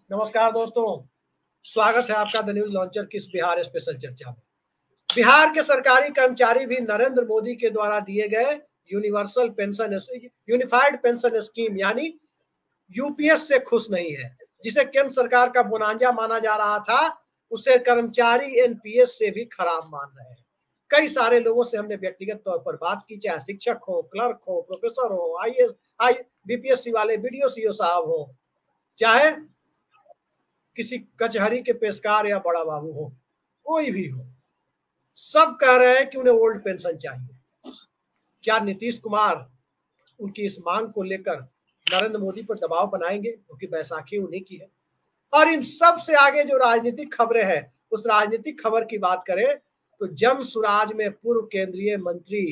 नमस्कार दोस्तों, स्वागत है आपका द न्यूज लॉन्चर की इस बिहार स्पेशल चर्चा में। बिहार के सरकारी कर्मचारी भी नरेंद्र मोदी के द्वारा दिए गए universal pension unified pension scheme यानी यूपीएस से खुश नहीं है, जिसे केंद्र सरकार का बोनांजा माना जा रहा था, उसे कर्मचारी एनपीएस से भी खराब मान रहे हैं। कई सारे लोगों से हमने व्यक्तिगत तौर पर बात की, चाहे शिक्षक हो, क्लर्क हो, प्रोफेसर हो, आईएएस बीपीएससी वाले वीडियो सीओ साहब हो, चाहे किसी कचहरी के पेशकार या बड़ा बाबू हो, कोई भी हो, सब कह रहे हैं कि उन्हें ओल्ड पेंशन चाहिए। क्या नीतीश कुमार उनकी इस मांग को लेकर नरेंद्र मोदी पर दबाव बनाएंगे, क्योंकि बैसाखी उन्हीं की है। और इन सब से आगे जो राजनीतिक खबरें हैं, उस राजनीतिक खबर की बात करें तो जन सुराज में पूर्व केंद्रीय मंत्री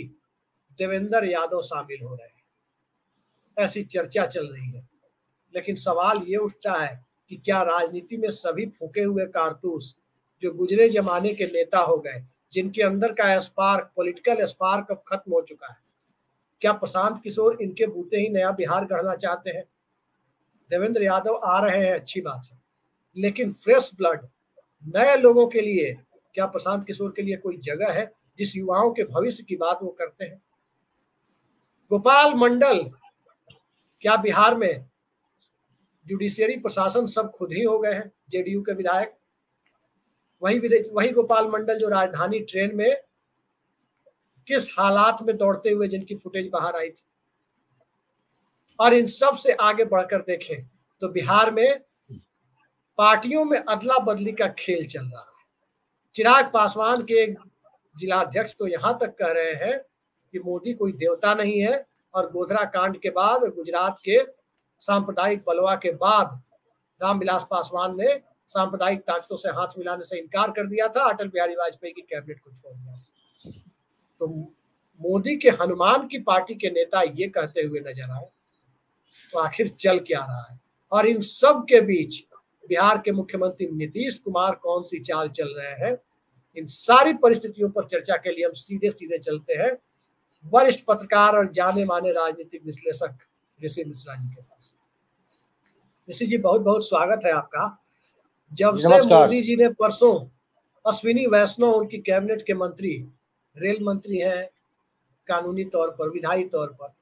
देवेंद्र यादव शामिल हो रहे हैं, ऐसी चर्चा चल रही है। लेकिन सवाल ये उठता है कि क्या राजनीति में सभी फूके हुए कारतूस जो गुजरे जमाने के नेता हो गए, जिनके अंदर का स्पार्क, पॉलिटिकल स्पार्क अब खत्म हो चुका है, क्या प्रशांत किशोर इनके बूते ही नया बिहार गढ़ना चाहते हैं? देवेंद्र यादव आ रहे हैं, अच्छी बात है, लेकिन फ्रेश ब्लड, नए लोगों के लिए क्या प्रशांत किशोर के लिए कोई जगह है, जिस युवाओं के भविष्य की बात वो करते हैं? गोपाल मंडल, क्या बिहार में जुडिशियरी प्रशासन सब खुद ही हो गए हैं, जेडीयू के विधायक? वही गोपाल मंडल जो राजधानी ट्रेन में किस हालात में दौड़ते हुए जिनकी फुटेज बाहर आई थी। और इन सब से आगे बढ़कर देखें तो बिहार में पार्टियों में अदला बदली का खेल चल रहा है। चिराग पासवान के जिलाध्यक्ष तो यहां तक कह रहे हैं कि मोदी कोई देवता नहीं है, और गोधरा कांड के बाद, गुजरात के सांप्रदायिक बलवा के बाद रामविलास पासवान ने सांप्रदायिक ताकतों से हाथ मिलाने से इनकार कर दिया था, अटल बिहारी वाजपेयी की कैबिनेट को छोड़ दिया था। तो मोदी के हनुमान की पार्टी के नेता ये कहते हुए नजर आए, तो आखिर चल क्या रहा है? और इन सब के बीच बिहार के मुख्यमंत्री नीतीश कुमार कौन सी चाल चल रहे हैं? इन सारी परिस्थितियों पर चर्चा के लिए हम सीधे सीधे चलते हैं वरिष्ठ पत्रकार और जाने माने राजनीतिक विश्लेषक ऋषि मिश्रा जी के पास। ऋषि जी, बहुत बहुत स्वागत है आपका। जब से मोदी जी ने परसों अश्विनी वैष्णव, उनकी कैबिनेट के मंत्री, रेल मंत्री हैं कानूनी तौर पर, विधायी तौर पर,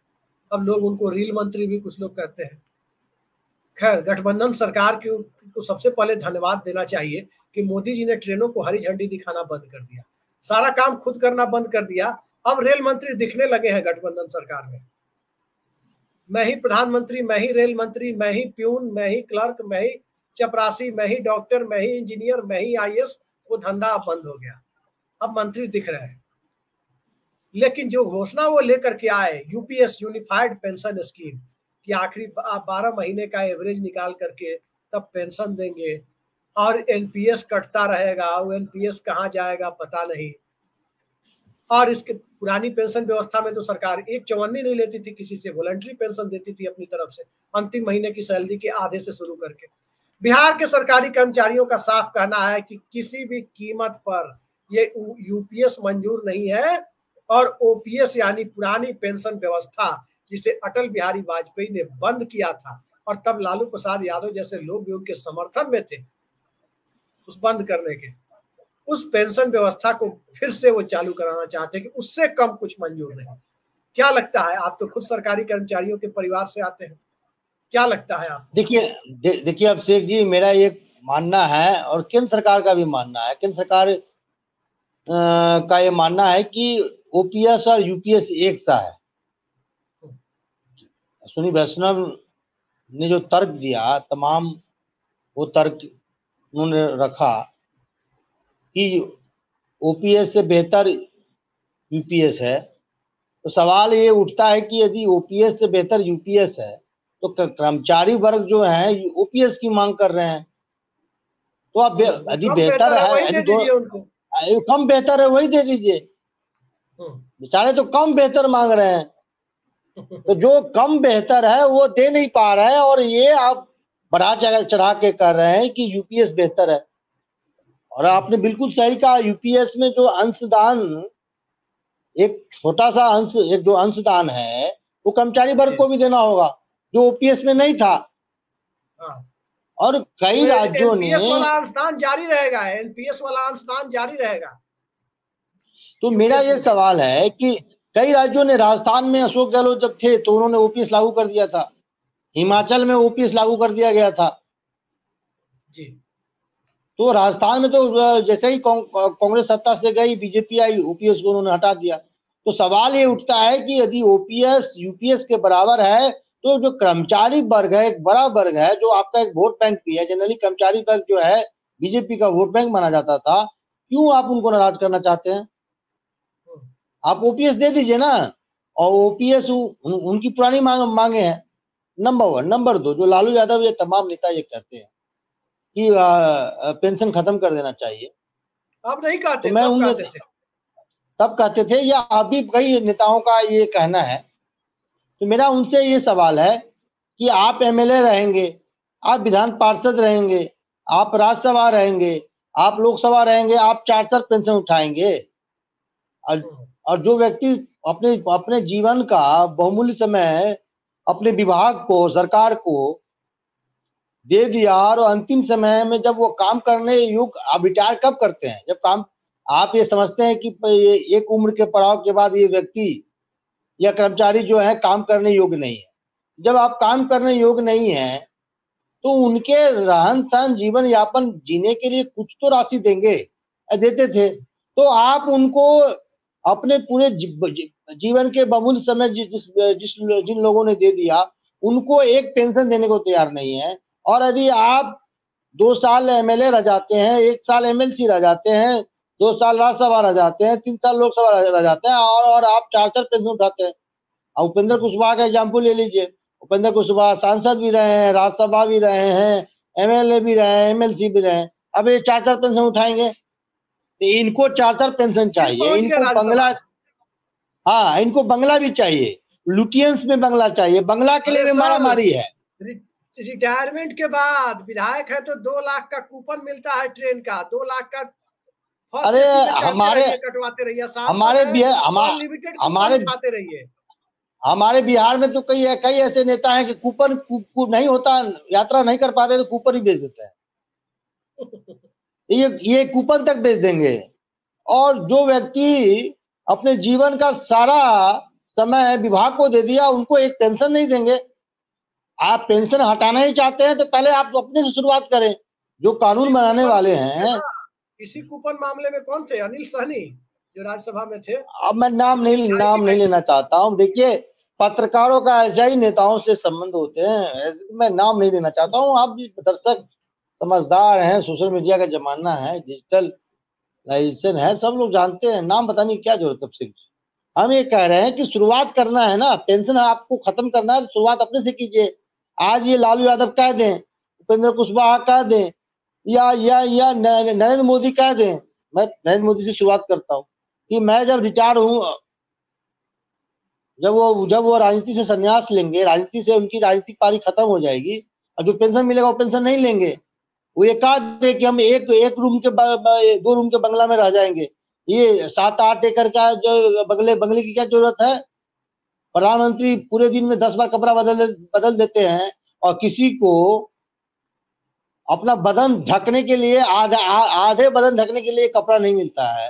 अब लोग उनको रेल मंत्री भी कुछ लोग कहते हैं। खैर, गठबंधन सरकार को सबसे पहले धन्यवाद देना चाहिए कि मोदी जी ने ट्रेनों को हरी झंडी दिखाना बंद कर दिया, सारा काम खुद करना बंद कर दिया। अब रेल मंत्री दिखने लगे हैं गठबंधन सरकार में। मैं ही प्रधानमंत्री, मैं ही रेल मंत्री, मैं ही प्यून, मैं ही क्लर्क, मैं ही चपरासी, मैं ही डॉक्टर, मैं ही इंजीनियर, मैं ही आईएएस। वो धंधा अब बंद हो गया, अब मंत्री दिख रहे हैं। लेकिन जो घोषणा वो लेकर के आए, यूपीएस यूनिफाइड पेंशन स्कीम, कि आखिरी 12 महीने का एवरेज निकाल करके तब पेंशन देंगे, और एनपीएस कटता रहेगा, वो एनपीएस कहाँ जाएगा पता नहीं। और इसके पुरानी पेंशन व्यवस्था में तो सरकार एक चवन्नी नहीं लेती थी किसी से, वॉलंटरी पेंशन देती थी अपनी तरफ से, अंतिम महीने की सैलरी के आधे से शुरू करके। बिहार के सरकारी कर्मचारियों का साफ कहना है कि किसी भी कीमत पर ये यूपीएस मंजूर नहीं है, और ओपीएस यानी पुरानी पेंशन व्यवस्था, जिसे अटल बिहारी वाजपेयी ने बंद किया था, और तब लालू प्रसाद यादव जैसे लोग भी उनके समर्थन में थे उस बंद करने के, उस पेंशन व्यवस्था को फिर से वो चालू कराना चाहते हैं कि उससे कम कुछ मंजूर नहीं। क्या लगता है? आप तो खुद सरकारी कर्मचारियों के परिवार से आते हैं, क्या लगता है आप? देखिए अभिषेक जी, मेरा ये मानना है और केंद्र सरकार का भी मानना है, केंद्र सरकार का ये मानना है कि ओपीएस और यूपीएस एक सा है। अश्विनी वैष्णव ने जो तर्क दिया, तमाम वो तर्क उन्होंने रखा कि ओपीएस से बेहतर यूपीएस है। तो सवाल ये उठता है कि यदि ओपीएस से बेहतर यूपीएस है तो कर्मचारी वर्ग जो है ओपीएस की मांग कर रहे हैं। तो आप यदि बेहतर है, यदि कम बेहतर है वही दे दीजिए। बेचारे तो कम बेहतर मांग रहे हैं, तो जो कम बेहतर है वो दे नहीं पा रहा है, और ये आप बढ़ा चढ़ा के कर रहे हैं कि यूपीएस बेहतर है। और आपने बिल्कुल सही कहा, यूपीएस में जो अंशदान, एक छोटा सा अंश, एक जो अंशदान है वो कर्मचारी वर्ग को भी देना होगा, जो ओपीएस में नहीं था। और कई राज्यों ने एनपीएस वाला अनुदान जारी रहेगा, एनपीएस वाला अनुदान जारी रहेगा। तो मेरा ये सवाल है कि कई राज्यों ने, राजस्थान में अशोक गहलोत जब थे तो उन्होंने ओपीएस लागू कर दिया था, हिमाचल में ओपीएस लागू कर दिया गया था जी। तो राजस्थान में तो जैसे ही कांग्रेस सत्ता से गई, बीजेपी आई, ओपीएस को उन्होंने हटा दिया। तो सवाल ये उठता है कि यदि ओपीएस यूपीएस के बराबर है तो जो कर्मचारी वर्ग है, एक बड़ा वर्ग है, जो आपका एक वोट बैंक भी है, जनरली कर्मचारी वर्ग जो है बीजेपी का वोट बैंक माना जाता था, क्यों आप उनको नाराज करना चाहते हैं? आप ओपीएस दे दीजिए ना। और ओपीएस उनकी पुरानी मांगे हैं, नंबर 1। नंबर 2, जो लालू यादव ये तमाम नेता ये कहते हैं कि पेंशन खत्म कर देना चाहिए, अब नहीं कहते, तो मैं उन्हें तब कहते थे, या अभी कई नेताओं का ये कहना है। तो मेरा उनसे ये सवाल है कि आप एमएलए रहेंगे, आप विधान पार्षद रहेंगे, आप राज्यसभा रहेंगे, आप लोकसभा रहेंगे, आप 4 पेंशन उठाएंगे, और जो व्यक्ति अपने जीवन का बहुमूल्य समय अपने विभाग को, सरकार को दे दिया, और अंतिम समय में जब वो काम करने योग्य, आप रिटायर कब करते हैं? जब काम, आप ये समझते हैं कि एक उम्र के पड़ाव के बाद ये व्यक्ति या कर्मचारी जो है काम करने योग्य नहीं है। जब आप काम करने योग्य नहीं है तो उनके रहन सहन, जीवन यापन जीने के लिए कुछ तो राशि देंगे, देते थे। तो आप उनको अपने पूरे जीवन के बहुमूल्य समय जिन लोगों ने दे दिया, उनको एक पेंशन देने को तैयार नहीं है। और यदि आप 2 साल एमएलए रह जाते हैं, 1 साल एमएलसी रह जाते हैं, 2 साल राज्यसभा रह जाते हैं, 3 साल लोकसभा रह जाते हैं, और आप 4 पेंशन उठाते हैं। और उपेंद्र कुशवाहा का एग्जाम्पल ले लीजिए। उपेंद्र कुशवाहा सांसद भी रहे हैं, राज्यसभा भी रहे हैं, एमएलए भी रहे हैं, एमएलसी भी रहे हैं। अब ये 4 पेंशन उठाएंगे, तो इनको 4 पेंशन चाहिए, इनको बंगला, हाँ इनको बंगला भी चाहिए, लुटियंस में बंगला चाहिए, बंगला के लिए भी मारामारी है। रिटायरमेंट के बाद विधायक है तो 2 लाख का कूपन मिलता है ट्रेन का, 2 लाख का। अरे कटवाते रहिए, हमारे बिहार में तो कई ऐसे नेता हैं कि कूपन नहीं होता, यात्रा नहीं कर पाते तो कूपन ही बेच देते हैं। ये कूपन तक बेच देंगे। और जो व्यक्ति अपने जीवन का सारा समय विभाग को दे दिया, उनको एक पेंशन नहीं देंगे। आप पेंशन हटाना ही चाहते हैं तो पहले आप अपने से शुरुआत करें। जो कानून बनाने वाले हैं, इसी कूपन मामले में कौन थे? अनिल सहनी जो राज्यसभा में थे। अब मैं नाम नहीं लेना चाहता हूँ। देखिए, पत्रकारों का ऐसा ही नेताओं से संबंध होते हैं, मैं नाम नहीं लेना चाहता हूँ। आप भी दर्शक समझदार हैं, सोशल मीडिया का जमाना है, डिजिटलाइजेशन है, सब लोग जानते हैं, नाम बताने की क्या जरूरत है सबसे। हम ये कह रहे हैं कि शुरुआत करना है ना, पेंशन आपको खत्म करना है, शुरुआत अपने से कीजिए। आज ये लालू यादव कह दें, उपेंद्र कुशवाहा कह दें, या नरेंद्र मोदी कह दें। मैं नरेंद्र मोदी से शुरुआत करता हूँ कि मैं जब रिटायर हूँ, जब वो राजनीति से संन्यास लेंगे, राजनीति से उनकी राजनीतिक पारी खत्म हो जाएगी, और जो पेंशन मिलेगा वो पेंशन नहीं लेंगे। वो ये कह दे कि हम एक रूम के 2 रूम के बंगला में रह जाएंगे। ये 7-8 एकड़ का जो बंगले की क्या जरूरत है? प्रधानमंत्री पूरे दिन में 10 बार कपड़ा बदल देते हैं, और किसी को अपना बदन ढकने के लिए, आधे बदन ढकने के लिए कपड़ा नहीं मिलता है।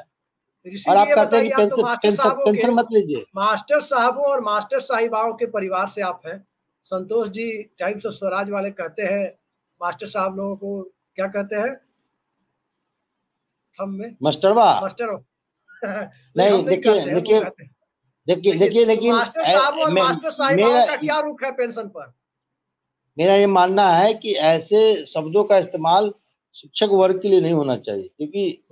और आप कहते हैं कि पेंशन मत लीजिए। मास्टर साहबों और मास्टर साहिबाओं के परिवार से आप हैं। संतोष जी टाइम्स ऑफ स्वराज वाले कहते हैं मास्टर साहब लोगों को क्या कहते हैं? थम में मास्टरवा नहीं, देखिए लेकिन मास्टर साहब और मास्टर साहिबाओं का क्या रुख है पेंशन पर? मेरा ये मानना है कि ऐसे शब्दों का इस्तेमाल शिक्षक वर्ग के लिए नहीं होना चाहिए, क्योंकि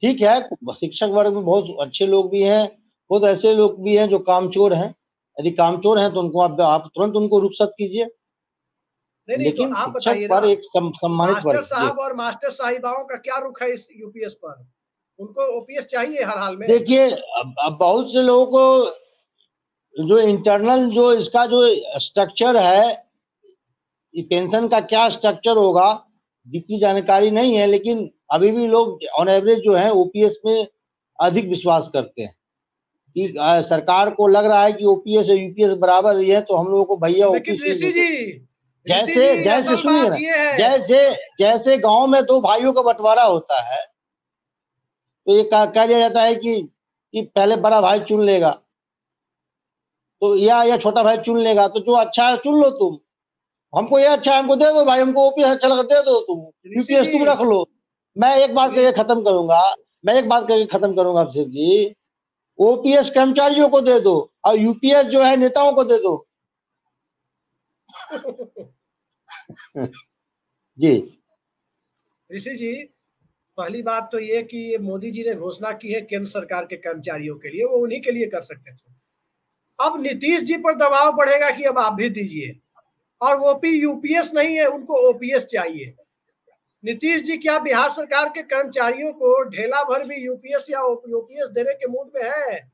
ठीक है, शिक्षक वर्ग में बहुत अच्छे लोग भी हैं, बहुत ऐसे लोग भी हैं जो कामचोर हैं। यदि कामचोर हैं तो उनको आप तुरंत उनको रुखसत कीजिए। लेकिन तो आप शिक्षक पर एक सम्मानित वर्ग। मास्टर साहब और मास्टर साहिबाओं का क्या रुख है इस यूपीएस पर? उनको ओपीएस चाहिए हर हाल में। देखिए, अब बहुत से लोगों को जो इंटरनल जो इसका जो स्ट्रक्चर है, पेंशन का क्या स्ट्रक्चर होगा, डीपली जानकारी नहीं है, लेकिन अभी भी लोग ऑन एवरेज जो है ओपीएस में अधिक विश्वास करते हैं कि सरकार को लग रहा है कि ओपीएस और यूपीएस बराबर ही है, तो हम लोगों को भैया लेकिन ऋषि जी जैसे जैसे सुनिए ना, जैसे जैसे गांव में दो भाइयों का बंटवारा होता है तो ये कहा दिया जाता है कि पहले बड़ा भाई चुन लेगा, तो या छोटा भाई चुन लेगा, तो जो अच्छा है चुन लो तुम, हमको ये अच्छा है हमको दे दो भाई, हमको ओपीएस अच्छा लगा दे दो, तुम यूपीएस तुम रख लो। मैं एक बात करके खत्म करूंगा अभिषेक जी, ओपीएस कर्मचारियों को दे दो और यूपीएस जो है नेताओं को दे दो। जी ऋषि जी, पहली बात तो ये कि मोदी जी ने घोषणा की है केंद्र सरकार के कर्मचारियों के लिए, वो उन्हीं के लिए कर सकते थे। अब नीतीश जी पर दबाव बढ़ेगा कि अब आप भी दीजिए, और वो भी यूपीएस नहीं है, उनको ओपीएस चाहिए। नीतीश जी क्या बिहार सरकार के कर्मचारियों को ढेला भर भी यूपीएस या ओपीएस देने के मूड में है?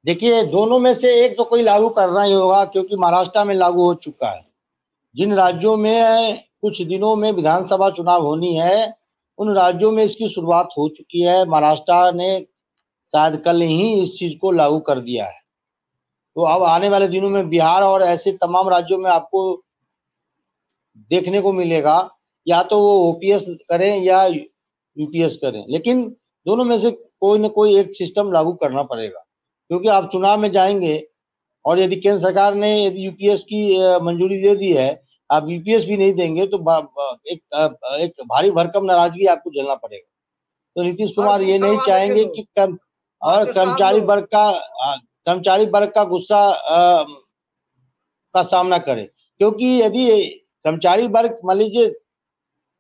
देखिए, दोनों में से एक तो कोई लागू करना ही होगा, क्योंकि महाराष्ट्र में लागू हो चुका है। जिन राज्यों में कुछ दिनों में विधानसभा चुनाव होनी है, उन राज्यों में इसकी शुरुआत हो चुकी है। महाराष्ट्र ने शायद कल ही इस चीज को लागू कर दिया है। तो अब आने वाले दिनों में बिहार और ऐसे तमाम राज्यों में आपको देखने को मिलेगा, या तो वो ओपीएस करें या यूपीएस करें, लेकिन दोनों में से कोई न कोई एक सिस्टम लागू करना पड़ेगा। क्योंकि आप चुनाव में जाएंगे और यदि केंद्र सरकार ने यदि यूपीएस की मंजूरी दे दी है, आप यूपीएस भी नहीं देंगे तो एक भारी भरकम नाराजगी आपको झेलना पड़ेगा। तो नीतीश कुमार ये नहीं चाहेंगे कि कर्मचारी वर्ग का गुस्सा का सामना करे, क्योंकि यदि कर्मचारी वर्ग, मान लीजिए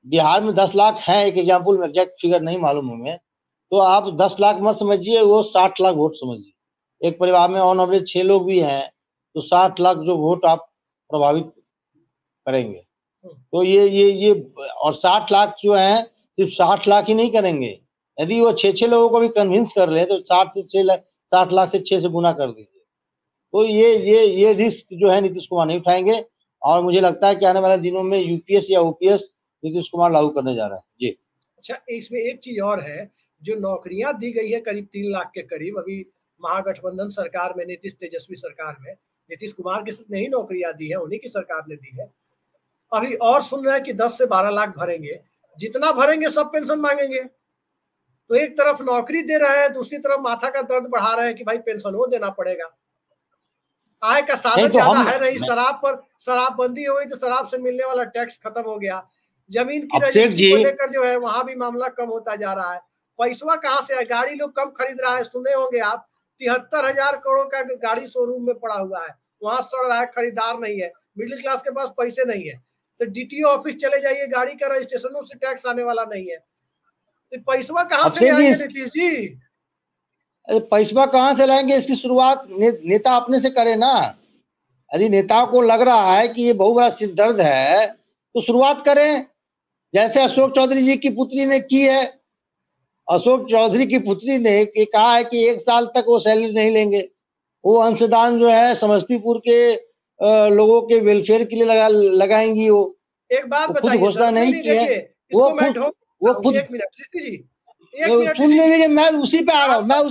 बिहार में 10 लाख हैं, एक एग्जाम्पल में, एग्जैक्ट फिगर नहीं मालूम हमें, तो आप 10 लाख मत समझिए, वो 60 लाख वोट समझिए। एक परिवार में ऑन एवरेज 6 लोग भी हैं, तो 60 लाख जो वोट आप प्रभावित करेंगे। तो ये और 60 लाख जो है, सिर्फ 60 लाख ही नहीं करेंगे, यदि वो 6 लोगों को भी कन्विंस कर ले तो 60 लाख से 6 से गुना कर दीजिए। तो ये रिस्क जो है नीतीश कुमार नहीं उठाएंगे, और मुझे लगता है कि आने वाले दिनों में यूपीएस या ओपीएस नीतीश कुमार लागू करने जा रहा है। जी अच्छा, इसमें एक चीज और है, जो नौकरियां दी गई है करीब 3 लाख के करीब, अभी महागठबंधन सरकार में, नीतीश तेजस्वी सरकार में, नीतीश कुमार की ने ही नौकरियां दी है, उन्हीं की सरकार ने दी है। अभी और सुन रहे हैं कि 10 से 12 लाख भरेंगे, जितना भरेंगे सब पेंशन मांगेंगे। तो एक तरफ नौकरी दे रहे हैं, दूसरी तरफ माथा का दर्द बढ़ा रहे हैं कि भाई पेंशन वो देना पड़ेगा। आय का साधन ज्यादा है नहीं, शराबबंदी हो गई तो शराब से मिलने वाला टैक्स खत्म हो गया। जमीन की रजिस्ट्री को लेकर जो है वहां भी मामला कम होता जा रहा है। पैसा कहाँ से है? गाड़ी लोग कम खरीद रहा है, सुने होंगे आप, 73,000 करोड़ का गाड़ी शोरूम में पड़ा हुआ है, वहां सड़ रहा है, खरीदार नहीं है, मिडिल क्लास के पास पैसे नहीं है। तो डीटीओ ऑफिस चले जाइए, गाड़ी का रजिस्ट्रेशन से टैक्स आने वाला नहीं है। तो पैसा कहाँ से आएंगे नीतीश जी? पैसा कहाँ से लाएंगे? इसकी शुरुआत नेता अपने से करे ना। यदि नेताओं को लग रहा है कि ये बहुत बड़ा सिर दर्द है तो शुरुआत करें, जैसे अशोक चौधरी जी की पुत्री ने की है। अशोक चौधरी की पुत्री ने कहा है कि 1 साल तक वो सैलरी नहीं लेंगे, वो अंशदान जो है समस्तीपुर के लोगों के वेलफेयर के लिए लगाएंगी। वो एक बात खुद घोषणा नहीं की है, वो खुद एक मिनट ऋषि जी, सुन लीजिए, मैं उसी पे आ रहा हूँ, 1.5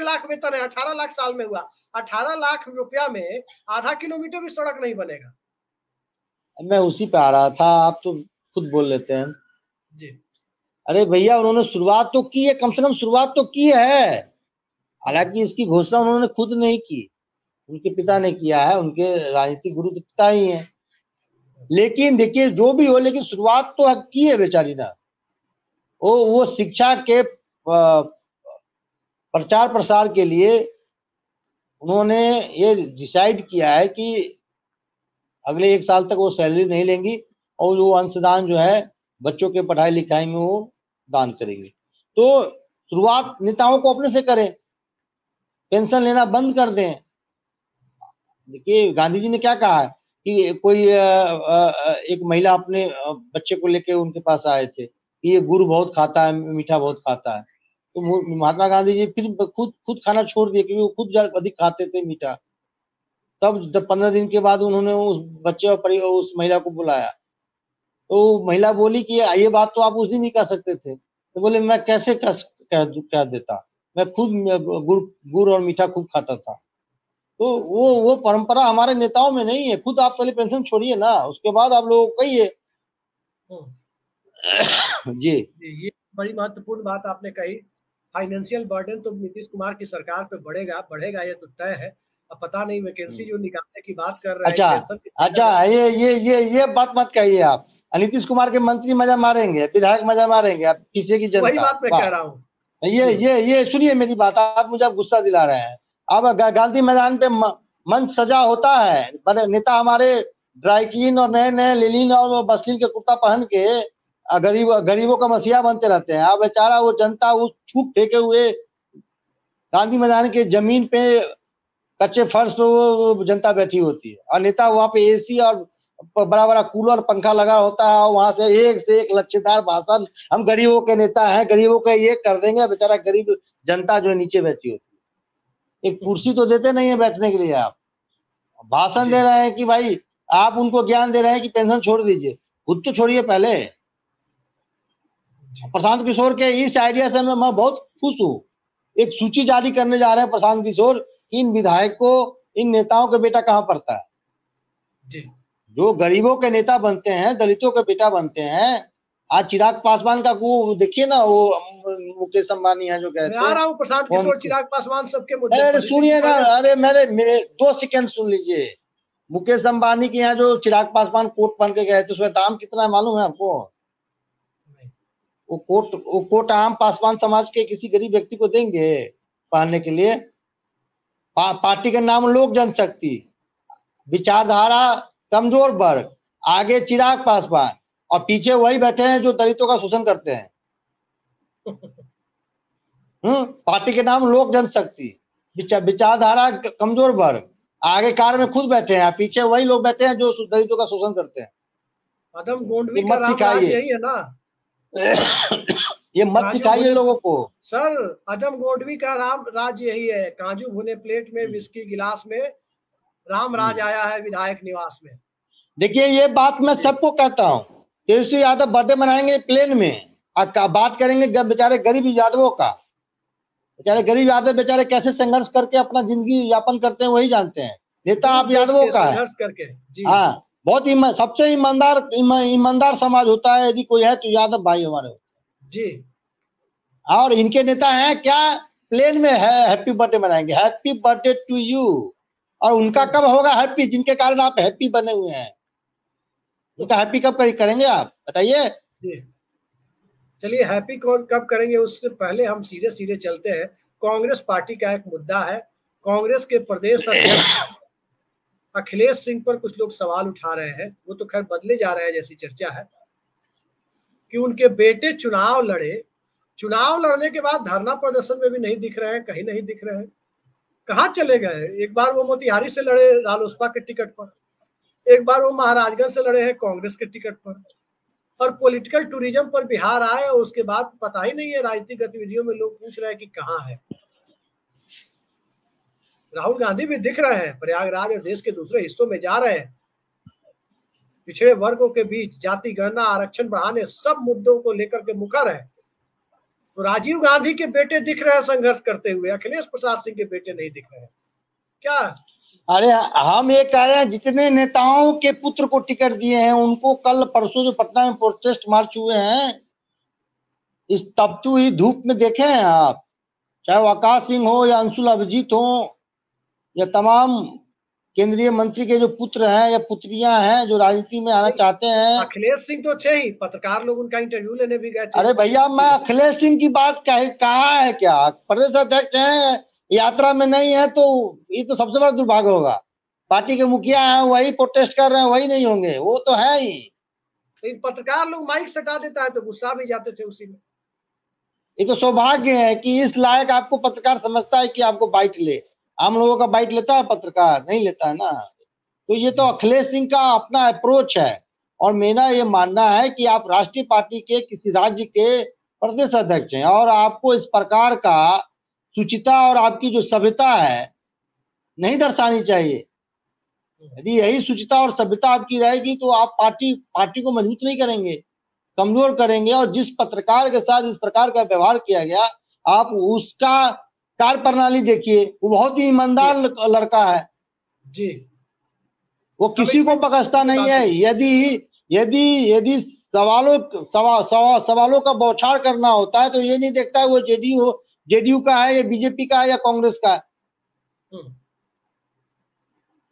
लाख वेतन है, 18 लाख साल में हुआ, 18 लाख रुपया में आधा किलोमीटर भी सड़क नहीं बनेगा। मैं उसी पे आ रहा था, आप तो खुद बोल लेते हैं जी। अरे भैया, उन्होंने शुरुआत तो की है, कम से कम शुरुआत तो की है। हालांकि इसकी घोषणा उन्होंने खुद नहीं की, उनके पिता ने किया है, उनके राजनीतिक गुरु तो पिता ही हैं। लेकिन देखिए, जो भी हो, लेकिन शुरुआत तो की है बेचारी ना। वो शिक्षा के प्रचार प्रसार के लिए उन्होंने ये डिसाइड किया है कि अगले 1 साल तक वो सैलरी नहीं लेंगी, और वो अंशदान जो है बच्चों के पढ़ाई लिखाई में वो दान करेंगे। तो शुरुआत नेताओं को अपने से करें, पेंशन लेना बंद कर दें। देखिए, गांधी जी ने क्या कहा है कि कोई एक महिला अपने बच्चे को लेके उनके पास आए थे कि ये गुड़ बहुत खाता है, मीठा बहुत खाता है। तो महात्मा गांधी जी फिर खुद खाना छोड़ दिए, क्योंकि वो खुद अधिक खाते थे मीठा। तब 15 दिन के बाद उन्होंने उस बच्चे और उस महिला को बुलाया, तो महिला बोली कि ये बात तो आप उस दिन ही कह सकते थे। तो बोले, मैं कैसे कह देता, मैं खुद गुड़ और मीठा खूब खाता था। तो वो परंपरा हमारे नेताओं में नहीं है। खुद आप पहले पेंशन छोड़िए ना, उसके बाद आप लोगों को कहिए। जी ये बड़ी महत्वपूर्ण बात आपने कही। फाइनेंशियल बर्डन तो नीतीश कुमार की सरकार पे बढ़ेगा ये तो तय है। अब पता नहीं वैकेंसी जो निकालने की बात कर रहे हैं, अच्छा पेंशन अच्छा, ये बात मत कहिए आप। नीतीश कुमार के मंत्री मजा मारेंगे, विधायक मजा मारेंगे, आप पीछे की वही जनता। बात मैं कह रहा हूँ। ये सुनिए मेरी बात, आप मुझे गुस्सा दिला रहे हैं। अब गांधी मैदान पे मंच सजा होता है, बड़े नेता हमारे ड्राई क्लीन और नए नए लेलिन और बसलीन के कुर्ता पहन के गरीबों का मसीहा बनते रहते हैं। अब बेचारा वो जनता उस थूक फेंके हुए गांधी मैदान के जमीन पे कच्चे फर्श पे वो जनता बैठी होती है, और नेता वहां पे एसी और बड़ा बड़ा कूलर पंखा लगा होता है, और वहां से एक लच्छेदार भाषण, हम गरीबों के नेता हैं, गरीबों का ये कर देंगे। बेचारा गरीब जनता जो है नीचे बैठी होती है। एक कुर्सी तो देते नहीं है बैठने के लिए। आप भाषण दे रहे हैं कि भाई, आप उनको ज्ञान दे रहे हैं कि पेंशन छोड़ दीजिए, खुद तो छोड़िए पहले। प्रशांत किशोर के इस आइडिया से मैं बहुत खुश हूँ। एक सूची जारी करने जा रहे हैं प्रशांत किशोर, इन विधायकों, इन नेताओं का बेटा कहाँ पड़ता है जी। जो गरीबों के नेता बनते हैं, दलितों के बेटा बनते हैं। आज चिराग पासवान का वो देखिए ना, वो मुकेश अंबानी है जो कहते हैं। आ रहा हूँ, प्रशांत किशोर, चिराग पासवान सबके मुद्दे अरे पर। सुनिए ना, अरे मेरे 2 सेकंड सुन लीजिए। मुकेश अंबानी के यहाँ जो चिराग पासवान कोट पहन के गए थे, उसका दाम कितना है मालूम है आपको? वो कोट आम पासवान समाज के किसी गरीब व्यक्ति को देंगे पहनने के लिए? पार्टी का नाम लोक जनशक्ति, विचारधारा कमजोर वर्ग, आगे चिराग पासवान, और पीछे वही बैठे हैं जो दलितों का शोषण करते हैं। पार्टी के नाम लोक जनशक्ति, विचारधारा कमजोर वर्ग, आगे कार में खुद बैठे हैं, पीछे वही लोग बैठे हैं जो दलितों का शोषण करते हैं। अदम गोंडवी का राम राज यही है ना? ये मत सिखाइए लोगों को सर। अदम गोंडवी का राम राज यही है। काजू भुने प्लेट में, विस्की गिलास में, राम राज आया है विधायक निवास में। देखिए, ये बात मैं सबको कहता हूँ। तेजस्वी यादव बर्थडे मनाएंगे प्लेन में, बात करेंगे बेचारे गरीब यादवों का। बेचारे गरीब यादव बेचारे कैसे संघर्ष करके अपना जिंदगी यापन करते हैं वही जानते हैं। नेता आप यादवों का है। संघर्ष करके जी। हाँ, बहुत सबसे ईमानदार समाज होता है यदि कोई है तो यादव भाई हमारे जी। और इनके नेता हैं क्या, प्लेन में है हैप्पी बर्थडे मनाएंगे, हैप्पी बर्थडे टू यू। और उनका कब होगा हैप्पी, जिनके कारण आप हैप्पी बने हुए हैं? उनका हैप्पी कब करेंगे आप बताइए? चलिए, हैप्पी कब करेंगे उससे पहले हम सीधे सीधे चलते हैं। कांग्रेस पार्टी का एक मुद्दा है। कांग्रेस के प्रदेश अध्यक्ष अखिलेश सिंह पर कुछ लोग सवाल उठा रहे हैं। वो तो खैर बदले जा रहे हैं जैसी चर्चा है कि उनके बेटे चुनाव लड़ने के बाद धरना प्रदर्शन में भी नहीं दिख रहे हैं, कहीं नहीं दिख रहे हैं। कहाँ चले गए? एक बार वो मोतिहारी से लड़े रालोसपा के टिकट पर, एक बार वो महाराजगंज से लड़े हैं कांग्रेस के टिकट पर, और पॉलिटिकल टूरिज्म पर बिहार आए और उसके बाद पता ही नहीं है। राजनीतिक गतिविधियों में लोग पूछ रहे हैं कि कहाँ है। राहुल गांधी भी दिख रहे हैं, प्रयागराज और देश के दूसरे हिस्सों में जा रहे हैं। पिछड़े वर्गों के बीच जाति गणना, आरक्षण बढ़ाने, सब मुद्दों को लेकर के मुखर है। तो राजीव गांधी के बेटे दिख रहे हैं संघर्ष करते हुए, अखिलेश प्रसाद सिंह के बेटे नहीं दिख रहे हैं क्या? अरे हम ये कह रहे हैं, जितने नेताओं के पुत्र को टिकट दिए हैं उनको कल परसों जो पटना में प्रोटेस्ट मार्च हुए हैं, इस तपती हुई धूप में देखे हैं आप? चाहे वो आकाश सिंह हो या अंशुल अभिजीत हो या तमाम केंद्रीय मंत्री के जो पुत्र हैं या पुत्रियां हैं जो राजनीति में आना चाहते हैं। अखिलेश सिंह तो थे ही, पत्रकार लोग उनका इंटरव्यू लेने भी गए थे। अरे भैया, मैं अखिलेश सिंह की बात कहा है क्या? प्रदेश अध्यक्ष हैं, यात्रा में नहीं है, तो ये तो सबसे बड़ा दुर्भाग्य होगा। पार्टी के मुखिया हैं, वही प्रोटेस्ट कर रहे हैं, वही नहीं होंगे, वो तो है ही। पत्रकार लोग माइक सटा देता है तो गुस्सा भी जाते थे उसी में। ये तो सौभाग्य है कि इस लायक आपको पत्रकार समझता है कि आपको बाइट ले। आम लोगों का बाइट लेता है पत्रकार? नहीं लेता है ना। तो ये तो अखिलेश सिंह का अपना अप्रोच है, और मेरा ये मानना है कि आप राष्ट्रीय पार्टी के किसी राज्य के प्रदेश अध्यक्ष हैं और आपको इस प्रकार का सुचिता और आपकी जो सभ्यता है नहीं दर्शानी चाहिए। यदि यही सुचिता और सभ्यता आपकी रहेगी तो आप पार्टी को मजबूत नहीं करेंगे, कमजोर करेंगे। और जिस पत्रकार के साथ इस प्रकार का व्यवहार किया गया, आप उसका कार्य प्रणाली देखिए, वो बहुत ही ईमानदार लड़का है जी। वो किसी को पकड़ता नहीं है। यदि यदि यदि सवालों का बौछार करना होता है तो ये नहीं देखता है वो जेडीयू का है या बीजेपी का है या कांग्रेस का है।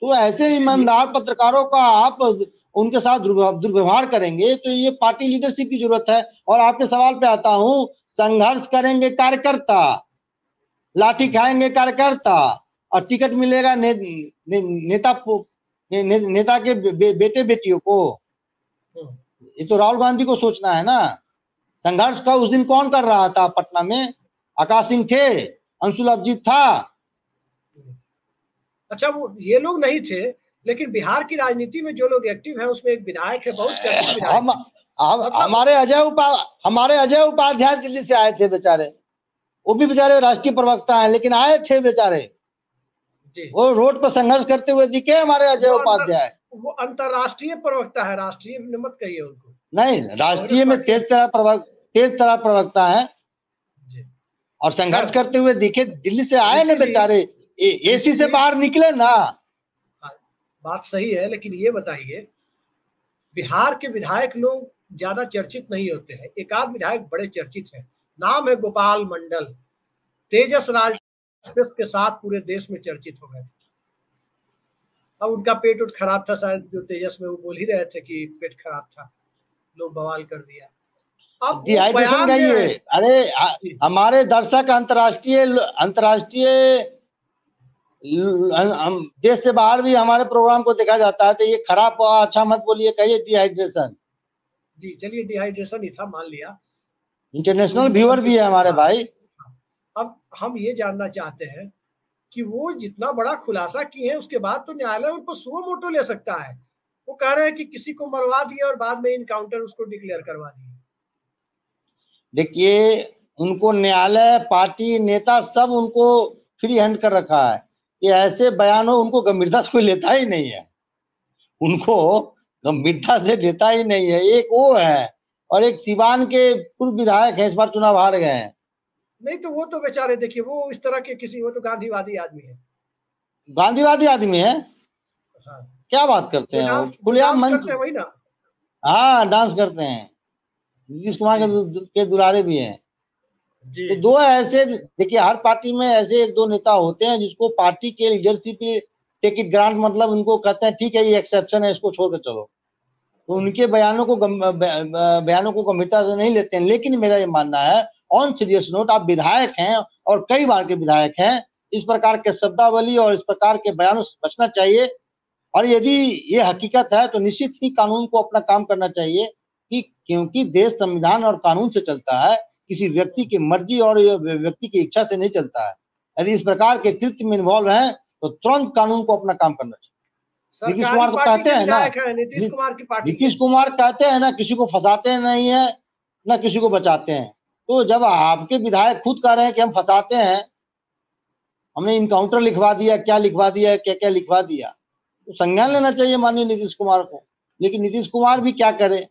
तो ऐसे ईमानदार पत्रकारों का आप उनके साथ दुर्व्यवहार करेंगे तो ये पार्टी लीडरशिप की जरूरत है। और आपके सवाल पे आता हूं, संघर्ष करेंगे कार्यकर्ता, लाठी खाएंगे कार्यकर्ता और टिकट मिलेगा नेता के बेटे बेटियों को। ये तो राहुल गांधी को सोचना है ना। संघर्ष का उस दिन कौन कर रहा था पटना में? आकाश सिंह थे, अंशुल अभिजीत था। अच्छा, वो ये लोग नहीं थे, लेकिन बिहार की राजनीति में जो लोग एक्टिव हैं उसमें एक विधायक है, बहुत चर्चित विधायक। हमारे अजय उपाध्याय दिल्ली से आए थे बेचारे, वो भी बेचारे राष्ट्रीय प्रवक्ता हैं लेकिन आए थे बेचारे जी। वो रोड पर संघर्ष करते हुए दिखे हमारे अजय उपाध्याय। वो अंतरराष्ट्रीय प्रवक्ता है, राष्ट्रीय मत कहिए उनको। नहीं, राष्ट्रीय में तेज तरह प्रवक्ता है और संघर्ष करते हुए दिखे। दिल्ली से आए ना बेचारे, एसी से बाहर निकले ना। बात सही है, लेकिन ये बताइए, बिहार के विधायक लोग ज्यादा चर्चित नहीं होते हैं, एक आध विधायक बड़े चर्चित हैं। नाम है गोपाल मंडल, तेजस राज के साथ पूरे देश में चर्चित हो गए थे। अब उनका पेट उठ खराब था शायद, जो तेजस में वो बोल ही रहे थे कि पेट खराब था, लोग बवाल कर दिया। अब डिहाइड्रेशन का ये, अरे हमारे दर्शक अंतरराष्ट्रीय देश से बाहर भी हमारे प्रोग्राम को देखा जाता है, तो ये खराब अच्छा मत बोलिए, कहिए डिहाइड्रेशन। जी चलिए, डिहाइड्रेशन ही था, मान लिया। इंटरनेशनल व्यूअर भी है हमारे भाई। अब हम ये जानना चाहते हैं कि वो जितना बड़ा खुलासा किए हैं उसके बाद तो न्यायालय उनको सुओ मोटो ले सकता है। वो कह रहे हैं कि किसी को मरवा दिया और बाद में इनकाउंटर उसको डिक्लेयर करवा दिया। देखिए, उनको न्यायालय, पार्टी, नेता सब उनको फ्री हैंड कर रखा है। ये ऐसे बयानों उनको गंभीरता से कोई लेता ही नहीं है, उनको गंभीरता से लेता ही नहीं है। एक वो है और एक सिवान के पूर्व विधायक है, इस बार चुनाव हार गए हैं। नहीं तो वो तो बेचारे, देखिए वो इस तरह के किसी, वो तो गांधीवादी आदमी है। गांधीवादी आदमी है? हाँ। क्या बात करते हैं, खुलेआम मंच। वही ना। हाँ, डांस करते हैं। नीतीश कुमार के दुलारे भी हैं जी। तो दो ऐसे, देखिए हर पार्टी में ऐसे एक दो नेता होते हैं जिसको पार्टी के लीडरशिप टेक इट ग्रांट, मतलब उनको कहते हैं ठीक है ये एक्सेप्शन है, इसको छोड़ के चलो। तो उनके बयानों को गंभीरता से नहीं लेते हैं। लेकिन मेरा ये मानना है, ऑन सीरियस नोट, आप विधायक हैं और कई बार के विधायक हैं, इस प्रकार के शब्दावली और इस प्रकार के बयानों से बचना चाहिए। और यदि ये हकीकत है तो निश्चित ही कानून को अपना काम करना चाहिए, कि क्योंकि देश संविधान और कानून से चलता है, किसी व्यक्ति की मर्जी और व्यक्ति की इच्छा से नहीं चलता है। यदि इस प्रकार के कृत्य में इन्वॉल्व हैं तो तुरंत कानून को अपना काम करना चाहिए। नीतीश कुमार तो कहते हैं ना, नीतीश कुमार कहते हैं ना, किसी को फंसाते नहीं है ना किसी को बचाते हैं। तो जब आपके विधायक खुद कह रहे हैं कि हम फंसाते हैं, हमने इनकाउंटर लिखवा दिया, क्या लिखवा दिया, क्या क्या लिखवा दिया, तो संज्ञान लेना चाहिए माननीय नीतीश कुमार को। लेकिन नीतीश कुमार भी क्या करे,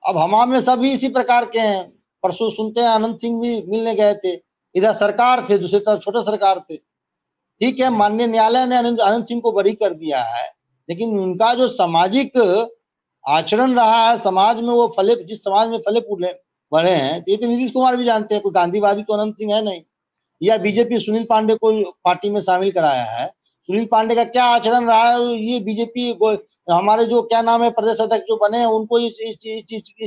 अब हमाम में सभी इसी प्रकार के हैं। परसों सुनते हैं आनंद सिंह भी मिलने गए थे, इधर सरकार थे, दूसरी तरफ छोटे सरकार थे। ठीक है, माननीय न्यायालय ने आनंद सिंह को बरी कर दिया है, लेकिन उनका जो सामाजिक आचरण रहा है, समाज में वो जिस समाज में फले फूले बने हैं, ये तो नीतीश कुमार भी जानते हैं। कोई गांधीवादी तो आनंद सिंह है नहीं। या बीजेपी सुनील पांडे को पार्टी में शामिल कराया है, सुनील पांडे का क्या आचरण रहा है, ये बीजेपी हमारे जो क्या नाम है प्रदेश अध्यक्ष जो बने हैं, उनको इस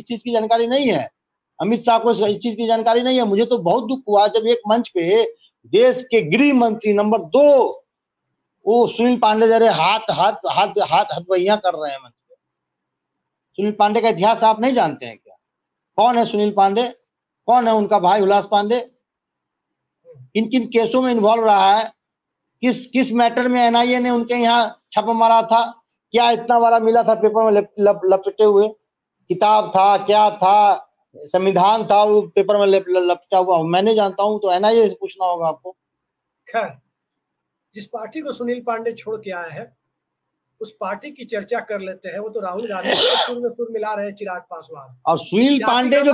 चीज की जानकारी नहीं है। अमित शाह को इस चीज की जानकारी नहीं है। मुझे तो बहुत दुख हुआ जब एक मंच पे देश के गृह मंत्री नंबर 2 वो सुनील पांडे जरे हथवैया कर रहे हैं मंच पे। सुनील पांडे का इतिहास आप नहीं जानते हैं क्या? कौन है सुनील पांडे? कौन है उनका भाई उल्लास पांडे? किन किन केसों में इन्वॉल्व रहा है? किस मैटर में एनआईए ने उनके यहाँ छापा मारा था? क्या इतना बड़ा मिला था पेपर में लपेटे हुए? किताब था, क्या था, संविधान था, वो पेपर में लपटा हुआ? मैं नहीं जानता हूं, तो एनआईए से पूछना होगा आपको। खैर, जिस पार्टी को सुनील पांडे छोड़ के आए हैं उस पार्टी की चर्चा कर लेते हैं। वो तो राहुल गांधी के सुर में सुर मिला रहे हैं, चिराग पासवान। और सुनील पांडे जो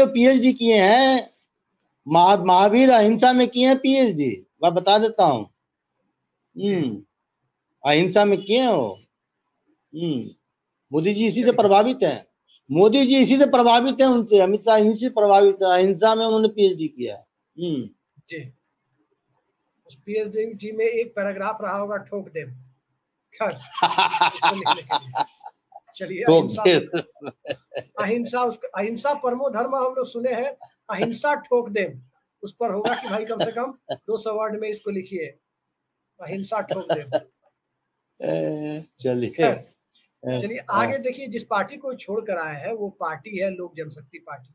पीएचडी किए हैं, महावीर अहिंसा में किए हैं पीएचडी, मैं बता देता हूँ। अहिंसा में किए हो। मोदी जी इसी से प्रभावित हैं, मोदी जी इसी से प्रभावित हैं, उनसे अमित शाह इसी से प्रभावित है, अहिंसा में उन्होंने पीएचडी किया है। जी, उस पीएचडी में एक पैराग्राफ रहा होगा, ठोक दे खैर इसको लिखने के लिए। चलिए, अहिंसा उसका अहिंसा परमो धर्म हम लोग सुने हैं, अहिंसा ठोक दे उस पर होगा कि भाई कम से कम 200 वर्ड में इसको लिखिए, अहिंसा ठोक दे। चलिए आगे देखिए, जिस पार्टी को छोड़कर आए हैं वो पार्टी है लोक जनशक्ति पार्टी।